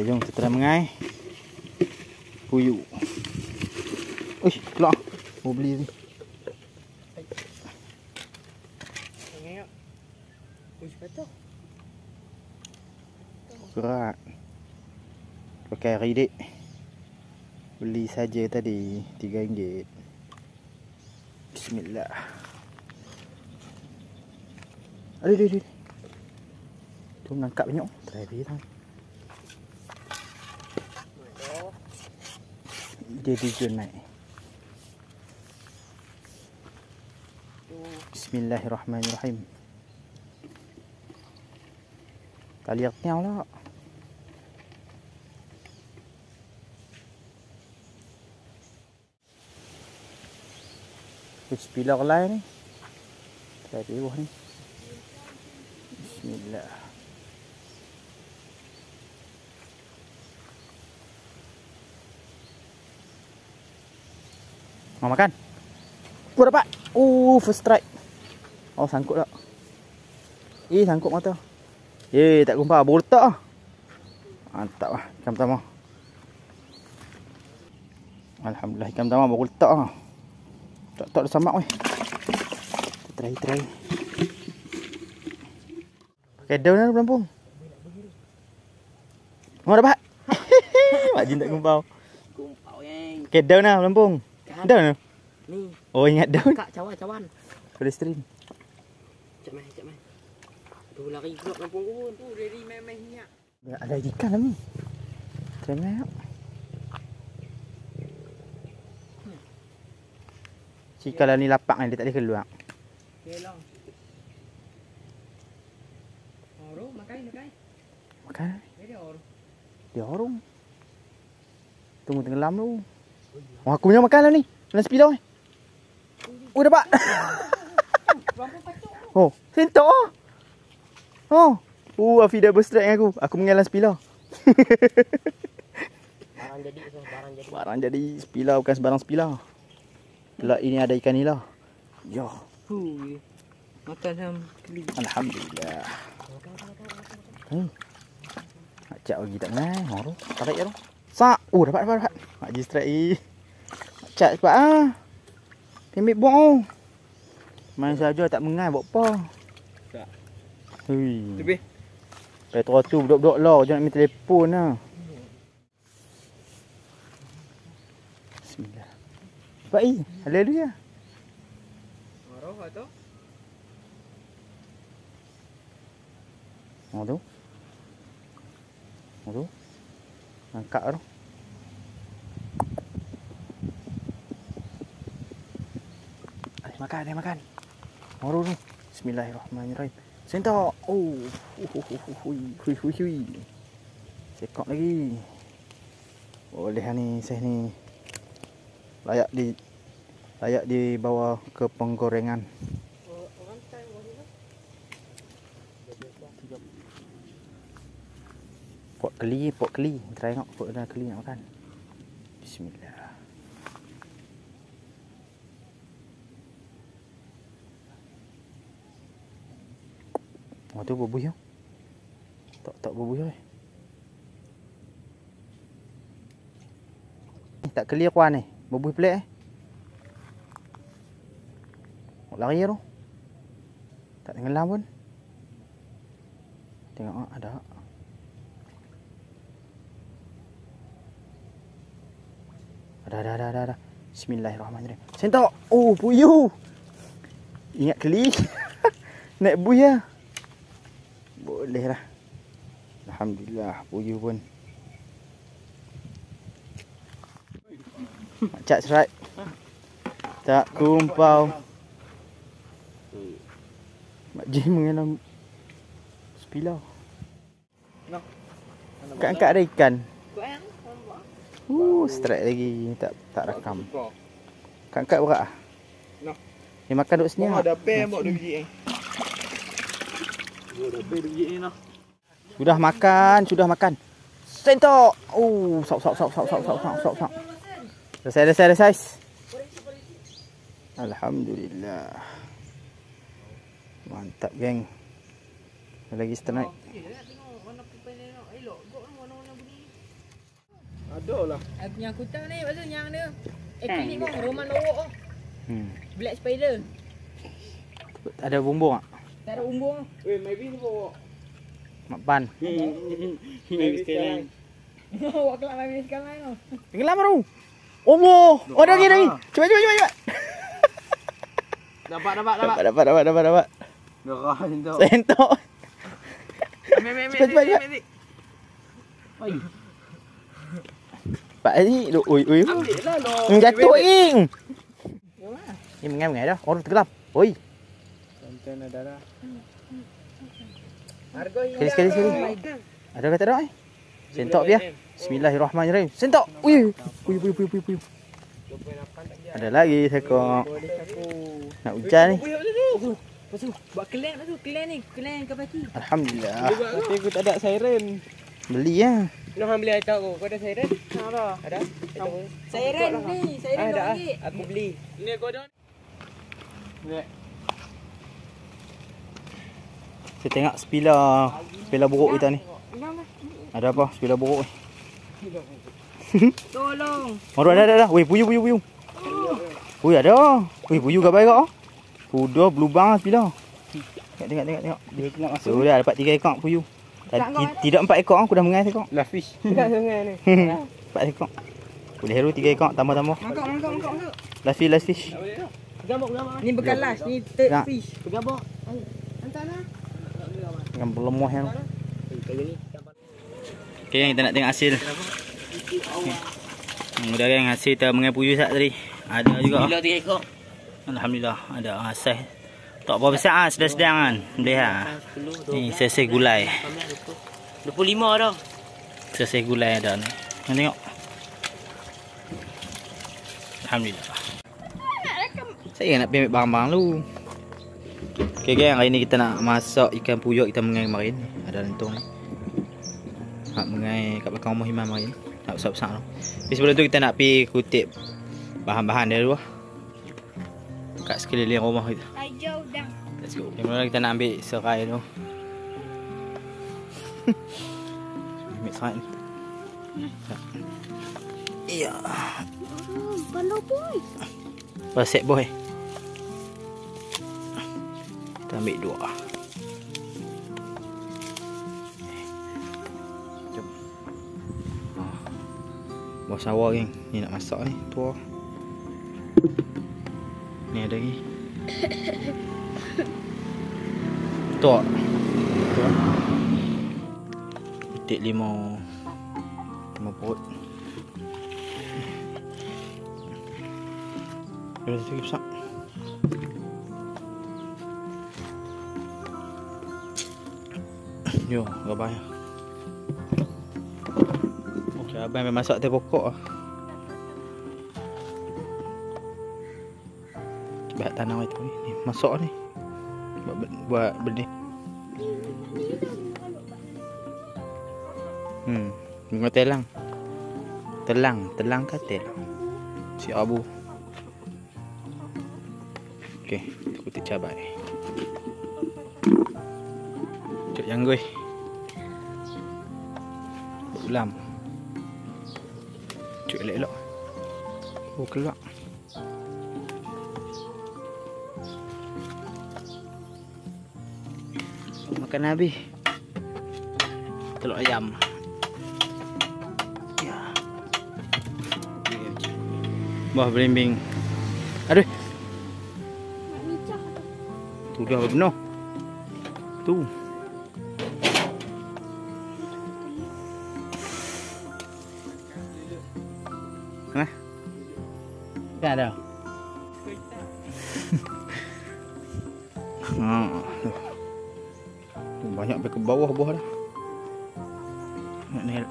Okay, jom kita try mengai puyuh. Uish, keluar. Mau beli ni. Mengai. Uish, betul. Berat. Pakai ridik. Beli saja tadi RM3. Bismillah. Aduh. Tu menangkap banyak. Try beli tau. Dia dijun naik. Bismillahirrahmanirrahim. Tali aknya lah. Spiller lain ni. Try di bawah ni. Bismillah. Mau makan? Gua dapat. First strike. Oh, sangkut tak? Sangkut mata. Tak kumpul. Baru letak lah. Mantap lah. Ikan pertama. Alhamdulillah, ikan pertama baru letak lah. Tak ada samak weh. Try. Pakai daun lah pelampung. Mau dapat? Mak Jin tak kumpul. Kumpau yang. Pakai daun lah pelampung. Daun lah. Ni. Oh, ingat daun. Kak cawan. Polystyrene. Cak mai. Tu lari pula kampung pun. Tu dari memeh minyak. Ada ikan lah ni. Try mai. Jika lah ni lapak ni, dia tak boleh keluar. Kelang. Orang makan. Makan. Dia orang. Dia orang. Tunggu tenggelam tu. Oh, aku punya makan lah ni. Dalam spiller ni. Oh, dapat. Oh, sentok lah. Afi dah berstrike dengan aku. Aku mengalah spiller. Barang jadi. Spiller bukan sebarang spiller. Pula ini ada ikan nila. Ya. Makan sam keli. Alhamdulillah. Acak bagi tak menai. Baru tarik je tu. Sak. Dapat. Mak Ji strike. Acak cepat ah. Ambil buang. Main saja tak mengai buat apa. Tak. Hui. Lebih. Petrol tu budak-budak lah. Jangan main telefon lah. Bismillah. Baik. Haleluya. Marah atau? Tu. Angkat tu. Ada makan. Baru tu. Bismillahirrahmanirrahim. Sentok. Hui. Sekok lagi. Boleh ni saya ni. Layak dibawa ke penggorengan. Pot keli. Try tengok pot ada keli nak makan. Bismillah. Oh tu berbuih tu. Tak berbuih weh. Tak clear kuan ni. Berbuih pelik lari tu. Tak tenggelam pun. Tengok ada. Ada. Bismillahirrahmanirrahim. Sentok. Puyuh. Ingat keli. Naik buih lah. Boleh lah. Alhamdulillah, puyuh pun. Macak serat. Tak kumpau. Mak Ji mengenam spiller. Angkat ada ikan. Strike lagi. Tak rakam. Angkat berat ah. Dia makan duduk sini. Ada pair buat 2 biji Sudah makan. Sentok. Sok. Selesai. Alhamdulillah. Mantap geng. Lagi setengah. Ada lah. Aku yang aku tahu ni, pasal yang dia. Klinik bang, Roman Lowok. Black Spider. Ada bumbung tak? Tak ada umbung. Weh, maybe ni bawa. Mak pan. Maybe sekarang. Awak kelak lagi sekarang tu. Tenggelam baru. Allah. Oh, dah lagi. Cepat. Dapat. Dapat. Gerah sentok. Sentok. Cepat. Oi. Pak ni, oi. Ambil lah lo. Jatuh ing. Ni mengai dah. Orang tenggelam. Oi. Tonton ada dah. Harga Sekali. Ada kata tak? Sentok dia. Bismillahirrahmanirrahim. Sentok. Ui. Ada lagi sekok. Nak hujan ni. Pasu, buat klan pasu. Klan ni, klan ke pagi. Alhamdulillah. Tapi aku tak ada siren. Beli ya. Nak ambil air tahu. Kau ada siren? Ada. Siren ni, siren RM2. Aku beli. Ni kau dah. Ni. Saya tengok spila buruk kita ni. Ada apa? Spila buruk ni. Tolong. Orang ada. Weh, puyuh. Weh, ada. Weh, puyuh kat baik ah. Kuda blubang spila. Tengok. Dia nak masuk. Sudah dapat 3 ekor puyuh. Tidak 4 ekor aku dah mengai ekor. Lah fish. Dekat sungai ni. 4 ekor. Boleh heru 3 ekor tambah. Mangkok. Last fish. Gambok. Ni bukan last, ni third Tak. fish. Bergambok. Hantar lah. Dengan berlemoh yang. Okay, kita nak tengok hasil. Mudah kan hasil kita mengai puyuh sat tadi. Ada juga. Bila 3 ekor. Alhamdulillah ada hasil. Tak apa besar sedang-sedang kan. Boleh ha. Ni seseh gulai. 25 dah. Seseh gulai ada ni. Tengok. Alhamdulillah. Saya nak ambil barang-barang lu. Okay gang, hari ni kita nak masak ikan puyuh kita mengai kemarin. Ada lentung ni. Nak mengai kat belakang rumah Imam kemarin. Nak besar-besar tu. Tapi sebelum tu kita nak pergi kutip bahan-bahan dia dulu lah. Kat sekeliling rumah kita. Jauh dah. Let's go. Yang mula kita nak ambil serai tu. Ambil serai ni. Ya. Kalau boy. Resep boy. Kita ambil 2. Jom. Buah sawah geng. Ni nak masak ni. Tua. Ni ada lagi. Tok. Itik 5 perut. Ada lagi besar. Yo, gabai. Okey, abang memang masak teh pokok ah. Bahat tanam itu ni. Masak ni. Buat benih. Bunga telang. Telang ke telang? Si abu. Okey, kita kutip cabai. Cuk janggui. Ulam. Cuk elok-elok. Oh, keluar. Makan habis. Telur ayam. Ya. Buah belimbing. Aduh. Tu dah penuh. Tu. Hah? Tak ada. Banyak sampai ke bawah buah dah. Nak naik.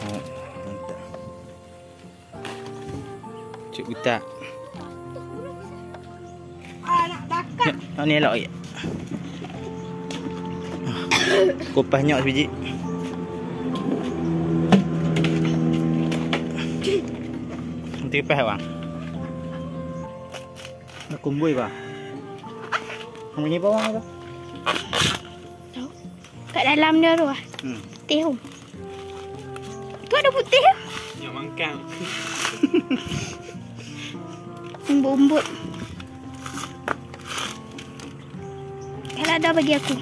Oh, mantap. Cuk utak. Nak dakat. Nak ni elok lagi. Kupas nyok sebiji. Nanti kipas bang. Nak kumbui bang. Kamu ni bawang apa? Kat dalam dia tu ah. putih tu. Tu ada putih. Yang mangkang. Umbut-umbut. Kalau ada bagi aku.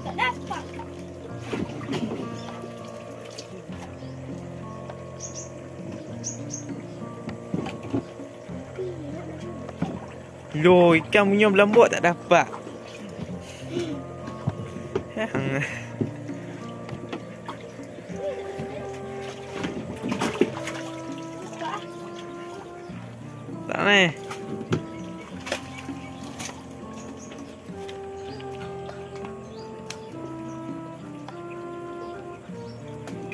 Tak dapat. Loh, ikan punya berlambut tak dapat. Hang. Tak ni.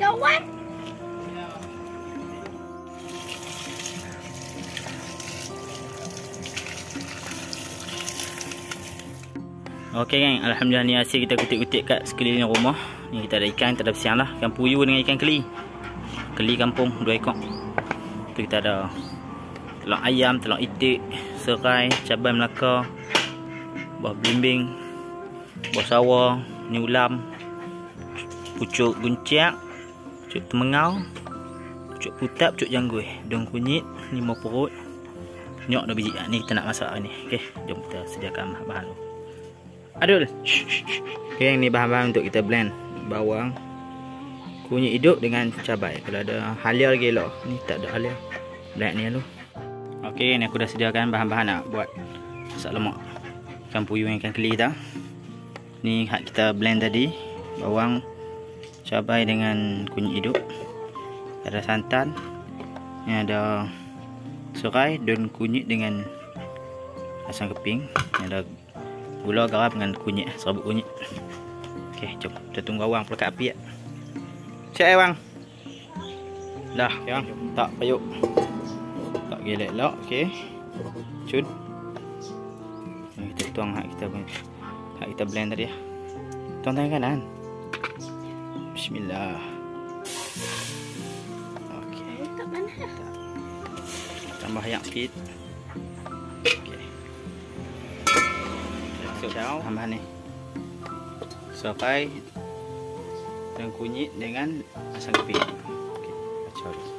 Kawan. Okey gang, alhamdulillah ni hasil kita kutik-kutik kat sekeliling rumah. Ni kita ada ikan, kita dah bersiang lah. Ikan puyuh dengan ikan keli. Keli kampung 2 ekor. Tu kita ada telur ayam, telur itik, serai, cabai Melaka, buah belimbing, buah sawa, ni ulam, pucuk gunciak, pucuk temengau, pucuk putat, pucuk janggut, daun kunyit, limau perut, nyok 2 biji. Ni kita nak masak ni. Okey, jom kita sediakan bahan-bahan tu. Adul. Okay, ni bahan-bahan untuk kita blend. Bawang, kunyit hidup dengan cabai. Kalau ada halia lagi elok. Ni tak ada halia. Blend ni dulu. Okay, ni aku dah sediakan bahan-bahan nak buat masak lemak ikan puyuh dengan ikan keli kita. Ni hak kita blend tadi. Bawang, cabai dengan kunyit hidup. Ada santan. Ni ada serai, daun kunyit dengan asam keping. Ni ada gula, garam dengan kunyit, serabut kunyit. Okey, jom kita tunggu awang pelekat api ya. Cek awang. Dah, okey bang. Tak payuk. Tak gelek elok, okey. Cun. Ni kita tuang hak kita blend tadi ya. Tuang tangan kanan. Bismillah. Okey. Tak panas. Tambah air sikit. Ciao, tambahan ni serai dan kunyit dengan asam keping. Okey, kacau dulu.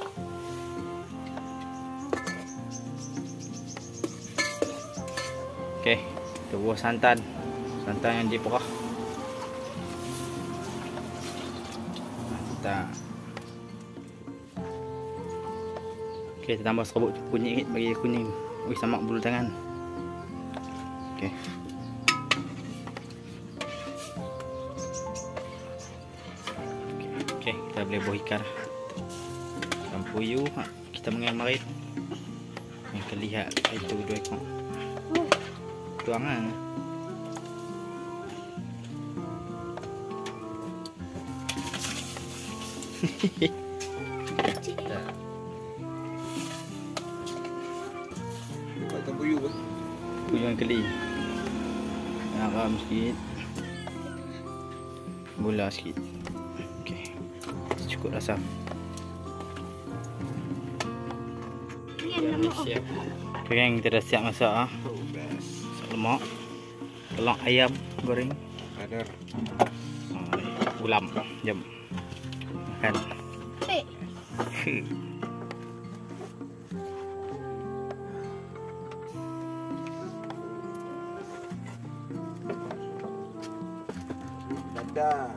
Okey, kita buah santan yang diperah. Kita okey, kita tambah serabut kunyit bagi kuning. Ui, samak bulu tangan. Okey. Okey, kita boleh buah ikan. Ikan puyuh kita mengair-marit. Yang kelihat itu 2 ekor. Tuang ah. Ikan puyuh ke? Puyuh yang keli. Garam sikit. Gula sikit. Okey. Cukup rasa. Siap. Okey gang, kita dah siap masak ah. Masak lemak. Telur ayam goreng. Ada. Ulam. Jom. Makan. Dadah.